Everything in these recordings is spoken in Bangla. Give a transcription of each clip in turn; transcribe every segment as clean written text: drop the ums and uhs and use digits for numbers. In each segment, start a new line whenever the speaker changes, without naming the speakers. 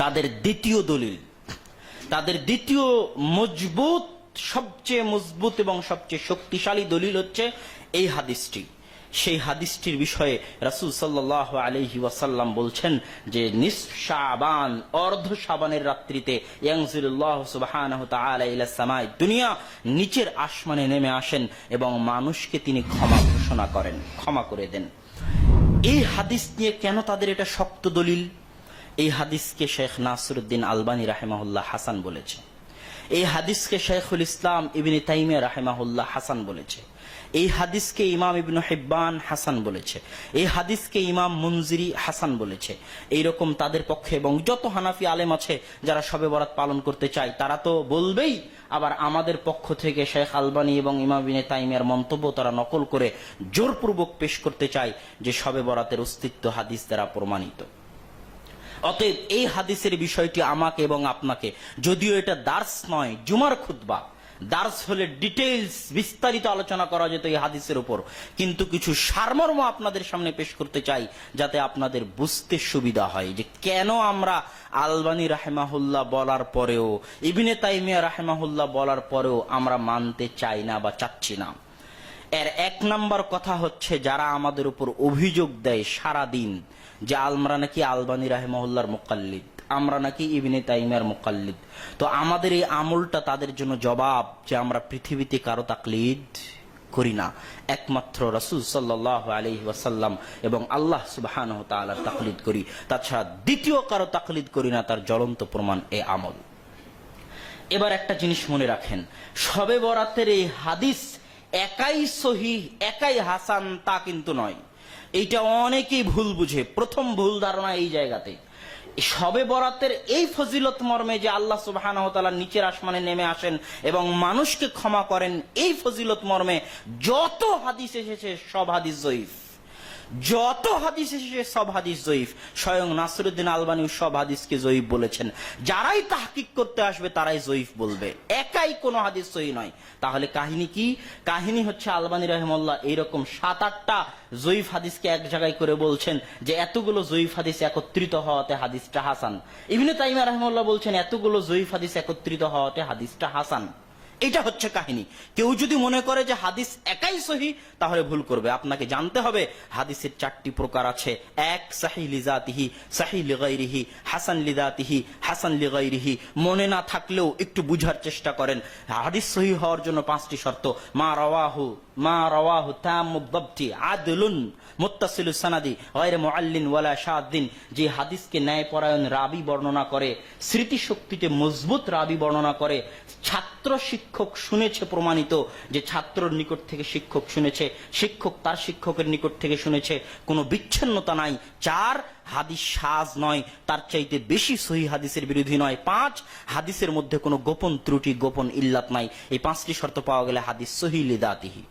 তাদের দ্বিতীয় দলিল, তাদের দ্বিতীয় মজবুত, সবচেয়ে মজবুত এবং সবচেয়ে শক্তিশালী দলিল হচ্ছে এই হাদিসটি। সেই হাদিসটির বিষয়ে রাসূল সাল্লাল্লাহু আলাইহি ওয়াসাল্লাম বলছেন যে নিসফ শাবান, অর্ধ শাবানের রাত্রিতে ইয়ানজিলুল্লাহু সুবহানাহু ওয়া তাআলা ইলা সামাই দুনিয়া, নিচের আসমানে নেমে আসেন এবং মানুষকে তিনি ক্ষমা ঘোষণা করেন, ক্ষমা করে দেন। এই হাদিস নিয়ে কেন তাদের এটা শক্ত দলিল? এই হাদিসকে শেখ নাসিরউদ্দিন আলবানী রাহিমাহুল্লাহ হাসান বলেছে, এই হাদিসকে শেখুল ইসলাম ইবনে তাইমিয়া রাহিমাহুল্লাহ হাসান বলেছে, এই হাদিসকে ইমাম ইবনে হিব্বান হাসান বলেছে, এই হাদিসকে ইমাম মুনজিরি হাসান বলেছে। এইরকম তাদের পক্ষে এবং যত হানাফি আলেম আছে যারা শবে বরাত পালন করতে চায় তারা তো বলবেই, আবার আমাদের পক্ষ থেকে শেখ আলবানী এবং ইমাম ইবনে তাইমিয়ার মন্তব্য তারা নকল করে জোরপূর্বক পেশ করতে চায় যে শবে বরাতের অস্তিত্ব হাদিস দ্বারা প্রমাণিত। অতএব এই হাদিসের বিষয়টি আমাকে এবং আপনাকে, যদিও এটা দার্স নয়, জুমার খুতবা, দার্স হলে ডিটেইলস বিস্তারিত আলোচনা করা যেত এই হাদিসের উপর, কিন্তু কিছু সারমর্ম আপনাদের সামনে পেশ করতে চাই যাতে আপনাদের বুঝতে সুবিধা হয় যে কেন আমরা আলবানী রাহিমাহুল্লাহ বলার পরেও, ইবনে তাইমিয়া রাহিমাহুল্লাহ বলার পরেও আমরা মানতে চাই না বা চাচ্ছি না। এর এক নাম্বার কথা হচ্ছে, যারা আমাদের উপর অভিযোগ দেয় সারা দিন যে আমরা নাকি আলবানী রাহিমাহুল্লাহর মুকাল্লিদ, আমরা নাকি ইবনে তাইমিয়ার মুকাল্লিদ, তো আমাদের এই আমলটা তাদের জন্য জবাব যে আমরা পৃথিবীতে কারো তাকলিদ করি না, একমাত্র রাসূল সাল্লাল্লাহু আলাইহি ওয়াসাল্লাম এবং আল্লাহ সুবহানাহু ওয়া তাআলার তাকলিদ করি, তাছাড়া দ্বিতীয় কারো তাকলিদ করি না। তার জ্বলন্ত প্রমাণ এই আমল। এবার একটা জিনিস মনে রাখেন, শবে বরাতের এই হাদিস একাই সহিহ, একাই হাসান তা কিন্তু নয়। এইটা অনেকেই ভুল বুঝে। প্রথম ভুল ধারণা এই জায়গাতে, শবে বরাতের এই ফজিলত মর্মে যে আল্লাহ সুবহানাহু ওয়া তাআলা নিচের আসমানে নেমে আসেন এবং মানুষকে ক্ষমা করেন, এই ফজিলত মর্মে যত হাদিস এসেছে সব হাদিস জয়ীফ, যত হাদিস এসেছে সব হাদিস জয়ীফ। স্বয়ং নাসিরউদ্দিন আলবানী সব হাদিসকে জয়ীফ বলেছেন। যারাই তাহকিক করতে আসবে তারাই জয়ীফ বলবে, একাই কোনো হাদিস সহিহ নয়। তাহলে কাহিনী কি? কাহিনী হচ্ছে আলবানী রাহিমাহুল্লাহ এইরকম 7-8টা জয়ীফ হাদিসকে এক জায়গায় করে বলছেন যে এতগুলো জয়ীফ হাদিস একত্রিত হওয়াতে হাদিসটা হাসান। ইবনে তাইমিয়া রাহিমাহুল্লাহ বলছেন এতগুলো জয়ীফ হাদিস একত্রিত হওয়াতে হাদিসটা হাসান। এটা হচ্ছে কাহিনী। কেউ যদি মনে করে যে হাদিস একাই সহিহ তাহলে ভুল করবে। আপনাকে জানতে হবে হাদিসের 4টি প্রকার আছে। এক, সহিহ লিজাতিহি, সহিহ লিগাইরিহি, হাসান লিজাতিহি, হাসান লিগাইরিহি। মনে না থাকলেও একটু বুঝার চেষ্টা করেন। হাদিস সহিহ হওয়ার জন্য 5টি শর্ত। মা রাওয়াহু তাম্মুদ দাবতি আদলুন মুত্তাসিলুস সানাদি গায়র মুআল্লিন ওয়ালা শাযিন। যে হাদিসকে ন্যায়পরায়ণ রাবী বর্ণনা করে, স্মৃতিশক্তিতে মজবুত রাবী বর্ণনা করে, ছাত্র শিক্ষক শুনেছে, প্রমাণিত যে ছাত্রর নিকট থেকে শিক্ষক শুনেছে, শিক্ষক তার শিক্ষকের নিকট থেকে শুনেছে, কোনো বিচ্ছিন্নতা নাই। 4, হাদিস শাজ নয়, তার চাইতে বেশি সহিহ হাদিসের বিরোধী নয়। 5, হাদিসের মধ্যে কোনো গোপন ত্রুটি, গোপন ইল্লাত নাই। এই 5টি শর্ত পাওয়া গেলে হাদিস সহিহ লিদাতিহি।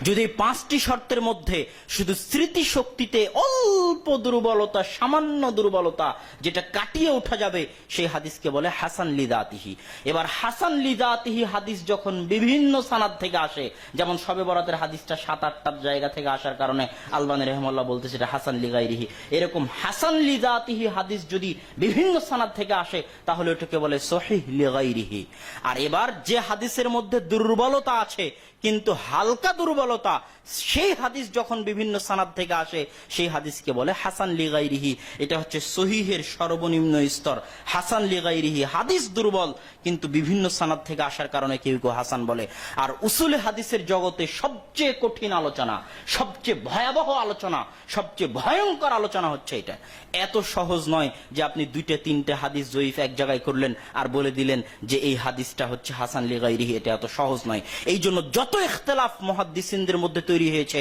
যদি 5টি শর্তের মধ্যে শুধু স্মৃতি শক্তিতে অল্প দুর্বলতা, সামান্য দুর্বলতা যেটা কাটিয়ে ওঠা যাবে, সেই হাদিসকে বলে হাসান লিদাতিহি। এবার হাসান লিদাতিহি হাদিস যখন বিভিন্ন সানাদ থেকে আসে, যেমন শবে বরাতের হাদিসটা 7-8টা জায়গা থেকে আসার কারণে আলবানী রাহিমাহুল্লাহ বলতেছে এটা হাসান লিগাইরিহি। এরকম হাসান লিদাতিহি হাদিস যদি বিভিন্ন সানাদ থেকে আসে তাহলে ওটাকে বলে সহিহ লিগাইরিহি। আর এবার যে হাদিসের মধ্যে দুর্বলতা আছে কিন্তু হালকা দুর্বলতা, সেই হাদিস যখন বিভিন্ন সানাদ থেকে আসে সেই হাদিসকে বলে হাসান লিগাইরিহি। এটা হচ্ছে সহিহের সর্বনিম্ন স্তর। হাসান লিগাইরিহি হাদিস দুর্বল কিন্তু বিভিন্ন সানাদ থেকে আসার কারণে কেউ কেউ হাসান বলে। আর উসুলে হাদিসের জগতে সবচেয়ে কঠিন আলোচনা, সবচেয়ে ভয়াবহ আলোচনা, সবচেয়ে ভয়ঙ্কর আলোচনা হচ্ছে এটা। এত সহজ নয় যে আপনি 2-3টে হাদিস জয়ীফ এক জায়গায় করলেন আর বলে দিলেন যে এই হাদিসটা হচ্ছে হাসান লিগাইরিহি। এটা এত সহজ নয়। এই জন্য যত ইখতিলাফ মুহাদ্দিসিনদের মধ্যে তৈরি হয়েছে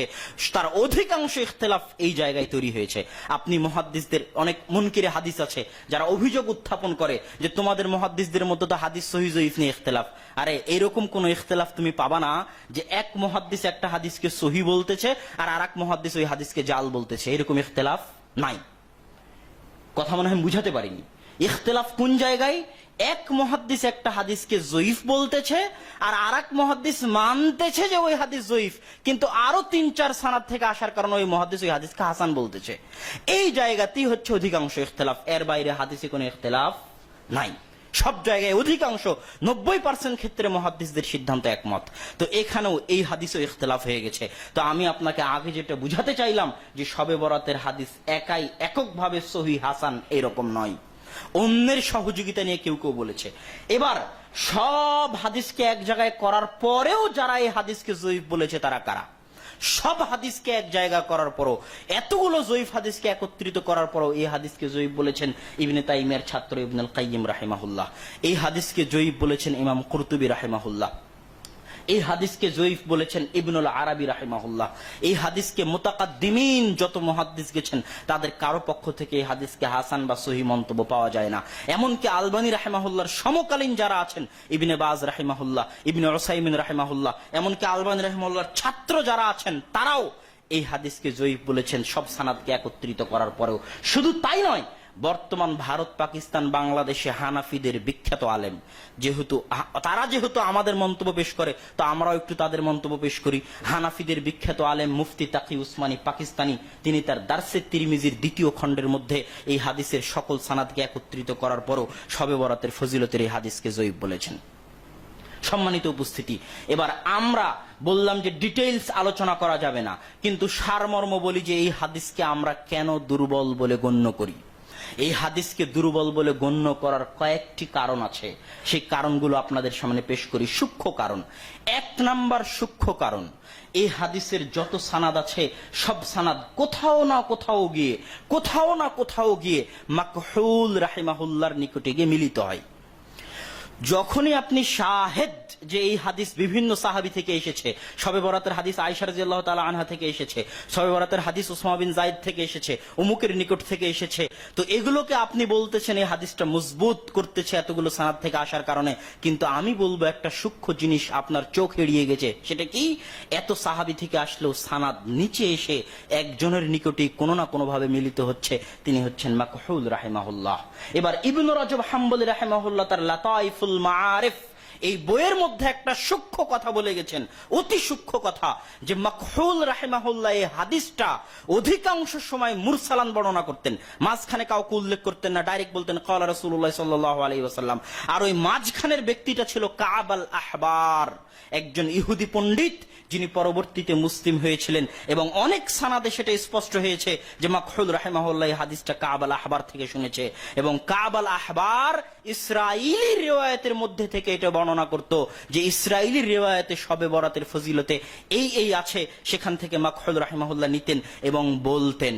তার অধিকাংশ ইখতিলাফ এই জায়গায় তৈরি হয়েছে। আপনি মুহাদ্দিসদের অনেক মুনকিরে হাদিস আছে যারা অভিযোগ উত্থাপন করে যে তোমাদের মুহাদ্দিসদের মধ্যে তো হাদিস সহিহ জয়ীফ নিয়ে ইখতিলাফ। আরে এরকম কোন ইখতিলাফ তুমি পাবা না যে এক মুহাদ্দিস একটা হাদিসকে সহিহ বলতেছে আর আরেক মুহাদ্দিস ওই হাদিসকে জাল বলতেছে। এরকম ইখতিলাফ নাই। কথা মনে হয় বুঝাতে পারিনি। ইখতিলাফ কোন জায়গায়? এক মুহাদ্দিস একটা হাদিসকে জয়ীফ বলতেছে, আর আরেক মুহাদ্দিস মানতেছে যে ওই হাদিস জয়ীফ, কিন্তু আরো 3-4 সানাদ থেকে আসার কারণে ওই মুহাদ্দিস ওই হাদিসকে হাসান বলতেছে। এই জায়গাতেই হচ্ছে অধিকাংশ ইখতিলাফ, এর বাইরে হাদিসে কোনো ইখতিলাফ নাই। সব জায়গায় অধিকাংশ 90% ক্ষেত্রে মুহাদ্দিসদের সিদ্ধান্ত একমত। তো এখানেও এই হাদিসও ইখতিলাফ হয়ে গেছে। তো আমি আপনাকে আগে যেটা বুঝাতে চাইলাম যে শবে বরাতের হাদিস এককভাবে সহিহ হাসান এরকম নয়, অন্যের সহযোগিতা নিয়ে কেউ কেউ বলেছে। এবার সব হাদিসকে এক জায়গায় করার পরেও যারা এই হাদিসকে জয়ীফ বলেছে তারা কারা? সব হাদিসকে এক জায়গা করার পরও, এতগুলো জয়ীফ হাদিসকে একত্রিত করার পরও এই হাদিসকে জয়ীফ বলেছেন ইবনে তাইমিয়ার ছাত্র ইবনুল কাইয়িম রাহিমাহুল্লাহ, এই হাদিসকে জয়ীফ বলেছেন ইমাম কুরতুবী রাহিমাহুল্লাহ, এই হাদিসকে জয়ীফ বলেছেন ইবনুল আরাবী রাহিমাহুল্লাহ, এই হাদিসকে মুতাকাদ্দিমিন যত মুহাদ্দিস গেছেন তাদের কারো পক্ষ থেকে এই হাদিসকে হাসান বা সহিহ মন্তব্য পাওয়া যায় না। এমনকি আলবানী রাহিমাহুল্লাহর সমকালীন যারা আছেন, ইবনে বাজ রাহিমাহুল্লাহ, ইবনে উসাইমিন রাহিমাহুল্লাহ, এমনকি আলবানী রাহিমাহুল্লাহর ছাত্র যারা আছেন তারাও এই হাদিসকে জয়ীফ বলেছেন সব সানাদকে একত্রিত করার পরেও। শুধু তাই নয়, বর্তমান ভারত, পাকিস্তান, বাংলাদেশে হানাফিদের বিখ্যাত আলেম, যেহেতু আমাদের মন্তব্য পেশ করে, তো আমরাও একটু তাদের মন্তব্য পেশ করি। হানাফিদের বিখ্যাত আলেম মুফতি তাকি উসমানী পাকিস্তানি, তিনি তার দারসে তিরমিজির 2য় খণ্ডের মধ্যে এই হাদিসের সকল সানাদকে একত্রিত করার পরও শবে বরাতের ফজিলতের এই হাদিসকে জয়ীফ বলেছেন। সম্মানিত উপস্থিতি, এবার আমরা বললাম যে ডিটেইলস আলোচনা করা যাবে না, কিন্তু সারমর্ম বলি যে এই হাদিসকে আমরা কেন দুর্বল বলে গণ্য করি। এই হাদিসকে দুর্বল বলে গণ্য করার কয়েকটি কারণ আছে, সেই কারণগুলো আপনাদের সামনে পেশ করি। সূক্ষ্ম কারণ, 1 নাম্বার সূক্ষ্ম কারণ, এই হাদিসের যত সানাদ আছে সব সানাদ কোথাও না কোথাও গিয়ে মাকহুল রাহিমাহুল্লাহর নিকটে গিয়ে মিলিত হয়। যখনই আপনি শাহেদ যে এই হাদিস বিভিন্ন সাহাবী থেকে এসেছে, শবে বরাতের হাদিস আয়েশা রাদিয়াল্লাহু তাআলা আনহা থেকে এসেছে, শবে বরাতের হাদিস উসামা বিন যায়েদ থেকে এসেছে, অমুকের নিকট থেকে এসেছে, তো এগুলোকে আপনি বলতেছেন এই হাদিসটা মজবুত করতেছে এতগুলো সানাদ থেকে আসার কারণে। কিন্তু আমি বলবো একটা সূক্ষ্ম জিনিস আপনার চোখ এড়িয়ে গেছে, সেটা কি? এত সাহাবী থেকে আসলেও সানাদ নিচে এসে একজনের নিকটেই কোনো না কোনো ভাবে মিলিত হচ্ছে, তিনি হচ্ছেন মাকহুল রাহিমাহুল্লাহ। এবার ইবনে রজব হাম্বলী রাহিমাহুল্লাহ তার লাতাইফুল মাআরিফ এই বইয়ের মধ্যে একটা সূক্ষ্ম কথা বলে গেছেন, অতি সূক্ষ্ম কথা, যে মাকহুল রাহিমাহুল্লাহ এই হাদিসটা অধিকাংশ সময় মুরসালান বর্ণনা করতেন, মাঝখানে কাউকে উল্লেখ করতেন না, ডাইরেক্ট বলতেন ক্বালা রাসূলুল্লাহ সাল্লাল্লাহু আলাইহি ওয়াসাল্লাম। আর ওই মাঝখানের ব্যক্তিটা ছিল কাব আল আহবার, একজন ইহুদি পণ্ডিত, যিনি পরবর্তীতে মুসলিম হয়েছিলেন, এবং অনেক সানাদে সেটা স্পষ্ট হয়েছে যে মাকহুল রাহিমাহুল্লাহ এই হাদিসটা কাব আল আহবার থেকে শুনেছে, এবং কাব আল আহবার ইসরাইলি রিওয়ায়াতের মধ্যে থেকে এটা বর্ণনা করত যে ইসরাইলি রিওয়ায়াতে শবে বরাতের ফজিলতে এই আছে, সেখান থেকে মাকহুল রাহিমাহুল্লাহ নিতেন এবং বলতেন।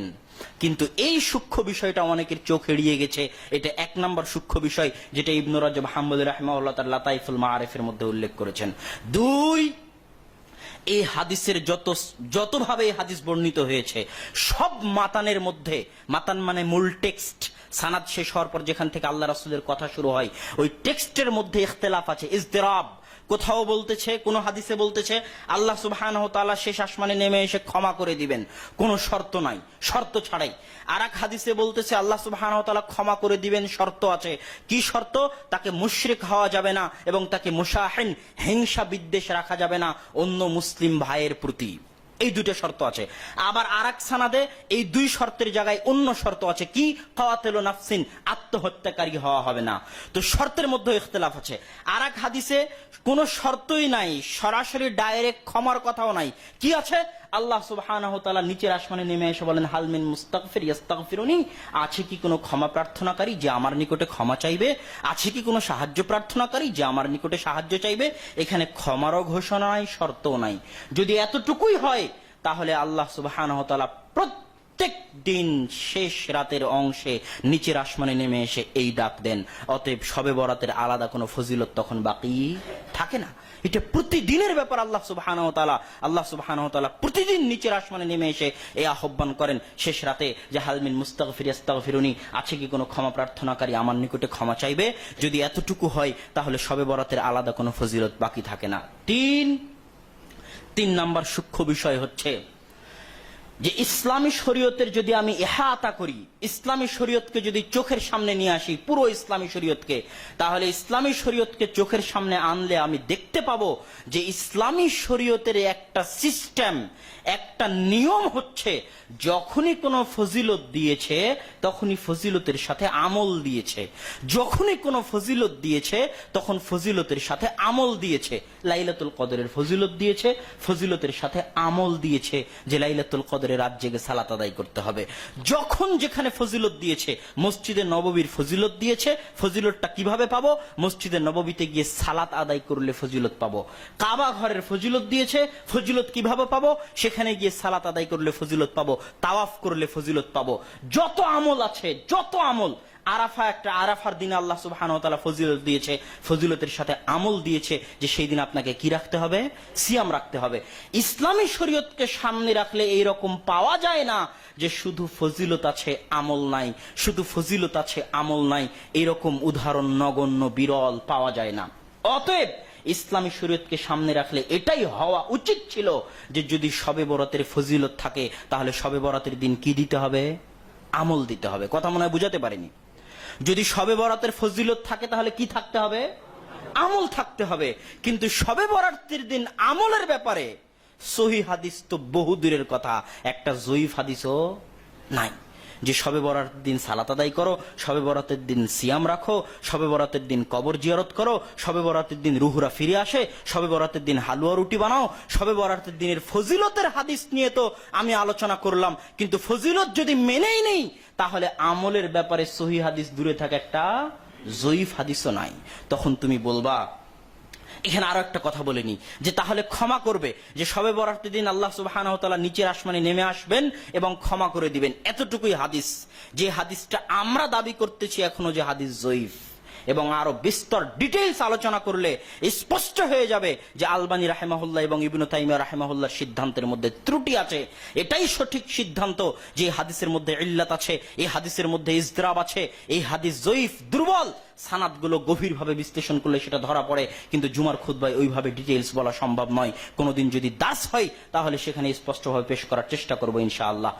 কিন্তু এই সূক্ষ্ম বিষয়টা অনেকের চোখ এড়িয়ে গেছে। এটা 1 নাম্বার সূক্ষ্ম বিষয়, যেটা ইবনে রজব হাম্বলী রাহিমাহুল্লাহ তার লাতাইফুল মাআরিফের মধ্যে উল্লেখ করেছেন। 2, এই হাদিসের যতভাবে এই হাদিস বর্ণিত হয়েছে সব মাতানের মধ্যে, মাতান মানে মূল টেক্সট, সানাদ শেষ হওয়ার পর যেখান থেকে আল্লাহ রাসূলের কথা শুরু হয়, ওই টেক্সটের মধ্যে ইখতিলাফ আছে, ইজতিরাব। কোথাও বলতেছে, কোন হাদিসে বলতেছে আল্লাহ সুবহানাহু ওয়া তাআলা শেষ আসমানে নেমে এসে ক্ষমা করে দিবেন, কোনো শর্ত নাই, শর্ত ছাড়াই। আর এক হাদিসে বলতেছে আল্লাহ সুবহানাহু ওয়া তাআলা ক্ষমা করে দিবেন, শর্ত আছে। কি শর্ত? তাকে মুশরিক হওয়া যাবে না এবং তাকে মুশাহিন, হিংসা বিদ্বেষ রাখা যাবে না অন্য মুসলিম ভাইয়ের প্রতি। এই 2টা শর্ত আছে। আবার আরেক সানাদে এই 2 শর্তের জায়গায় অন্য শর্ত আছে, কি? কাওয়াতিলু নাফসিন, আত্মহত্যাকারী হওয়া হবে না। তো শর্তের মধ্যে ইখতিলাফ আছে। আরেক হাদিসে কোনো শর্তই নাই, সরাসরি ডাইরেক্ট ক্ষমার কথাও নাই। কি আছে? আল্লাহ সুবহানাহু ওয়া তাআলা নিচের আসমানে নেমে এসে বলেন হাল মিন মুস্তাগফির ইস্তাগফিরুনি, আছে কি কোনো ক্ষমা প্রার্থনাকারী যে আমার নিকটে ক্ষমা চাইবে? আছে কি কোনো সাহায্য প্রার্থনাকারী যে আমার নিকটে সাহায্য চাইবে? এখানে ক্ষমারও ঘোষণা নাই, শর্তও নাই। যদি এতটুকুই হয় তাহলে আল্লাহ সুবহানাহু ওয়া তাআলা প্রত্যেক দিন শেষ রাতের অংশে নিচের আসমানে নেমে এসে এই ডাক দেন। অতএব শবে বরাতের আলাদা কোনো ফজিলত তখন বাকি থাকে না। এটা প্রতিদিনের ব্যাপার। আল্লাহ সুবহানাহু ওয়া তাআলা প্রতিদিন নিচের আসমানে নেমে এসে এই আহ্বান করেন শেষ রাতে যে হাল মিন মুস্তাগফির ইস্তাগফিরুনি, আছে কি কোনো ক্ষমা প্রার্থনাকারী আমার নিকটে ক্ষমা চাইবে? যদি এতটুকু হয় তাহলে শবে বরাতের আলাদা কোনো ফজিলত বাকি থাকে না। 3 নাম্বার সূক্ষ্ম বিষয় হচ্ছে যে ইসলামী শরীয়তের যদি আমি ইহাতা করি, ইসলামী শরীয়তকে যদি চোখের সামনে নিয়ে আসি, পুরো ইসলামী শরীয়তকে, তাহলে ইসলামী শরীয়তকে চোখের সামনে আনলে আমি দেখতে পাবো যে ইসলামী শরীয়তের একটা সিস্টেম, একটা নিয়ম হচ্ছে, যখনই কোনো ফজিলত দিয়েছে তখনই ফজিলতের সাথে আমল দিয়েছে, যখনই কোনো ফজিলত দিয়েছে তখন ফজিলতের সাথে আমল দিয়েছে। লাইলাতুল কদরের ফজিলত দিয়েছে, ফজিলতের সাথে আমল দিয়েছে যে লাইলাতুল কদরে রাত জেগে সালাত আদায় করতে হবে। যখন যেখানে ফজিলত দিয়েছে, মসজিদে নববীর ফজিলত দিয়েছে, ফজিলতটা কিভাবে পাবো? মসজিদে নববীতে গিয়ে সালাত আদায় করলে ফজিলত পাবো। কাবা ঘরের ফজিলত দিয়েছে, ফজিলত কিভাবে পাবো? সেখানে গিয়ে সালাত আদায় করলে ফজিলত পাবো, তাওয়াফ করলে ফজিলত পাবো। যত আমল আছে, যত আমল, আরাফা একটা, আরাফার দিনে আল্লাহ সুবহানাহু ওয়া তাআলা ফজিলত দিয়েছে, ফজিলতের সাথে আমল দিয়েছে যে সেই দিন আপনাকে কি রাখতে হবে? সিয়াম রাখতে হবে। ইসলামী শরীয়তকে সামনে রাখলে এই রকম পাওয়া যায় না যে শুধু ফজিলত আছে আমল নাই, শুধু ফজিলত আছে আমল নাই, এরকম উদাহরণ নগণ্য, বিরল পাওয়া যায় না। অতএব ইসলামী শরীয়তকে সামনে রাখলে এটাই হওয়া উচিত ছিল যে যদি শবে বরাতের ফজিলত থাকে তাহলে শবে বরাতের দিন কি দিতে হবে? আমল দিতে হবে। কথা মনে হয় বুঝাতে পারিনি। যদি শবে বরাতের ফজিলত থাকে তাহলে কি থাকতে হবে? আমল থাকতে হবে। কিন্তু শবে বরাতের দিন আমলের ব্যাপারে সহিহ হাদিস তো বহু দূরের কথা, একটা জয়ীফ হাদিসও নাই যে শবে বরাতের দিন সালাত আদায় করো, শবে বরাতের দিন সিয়াম রাখো, শবে বরাতের দিন কবর জিয়ারত করো, শবে বরাতের দিন রুহুরা ফিরে আসে, শবে বরাতের দিন হালুয়া রুটি বানাও। শবে বরাতের দিনের ফজিলতের হাদিস নিয়ে তো আমি আলোচনা করলাম, কিন্তু ফজিলত যদি মেনেই নেই তাহলে আমলের ব্যাপারে সহিহ হাদিস দূরে থাকে, একটা জয়ীফ হাদিসও নাই। তখন তুমি বলবা, এখানে আরো একটা কথা বলে নি, যে তাহলে ক্ষমা করবে, যে শবে বরাতের দিন আল্লাহ সুবহানাহু ওয়া তাআলা নিচের আসমানে নেমে আসবেন এবং ক্ষমা করে দিবেন, এতটুকুই হাদিস। যে হাদিসটা আমরা দাবি করতেছি এখনো যে হাদিস জয়ীফ, এবং আরো বিস্তর ডিটেইলস আলোচনা করলে স্পষ্ট হয়ে যাবে যে আলবানী রাহিমাহুল্লাহ এবং ইবনে তাইমিয়া রাহিমাহুল্লাহর সিদ্ধান্তের মধ্যে ত্রুটি আছে। এটাই সঠিক সিদ্ধান্ত যে হাদিসের মধ্যে ইল্লাত আছে, এই হাদিসের মধ্যে ইজতিরাব আছে, এই হাদিস জয়ীফ, দুর্বল। সানাদগুলো গভীরভাবে বিশ্লেষণ করলে সেটা ধরা পড়ে, কিন্তু জুমার খুতবায় ওইভাবে ডিটেইলস বলা সম্ভব নয়। কোনোদিন যদি দাস হয় তাহলে সেখানে স্পষ্টভাবে পেশ করার চেষ্টা করবো ইনশাআল্লাহ।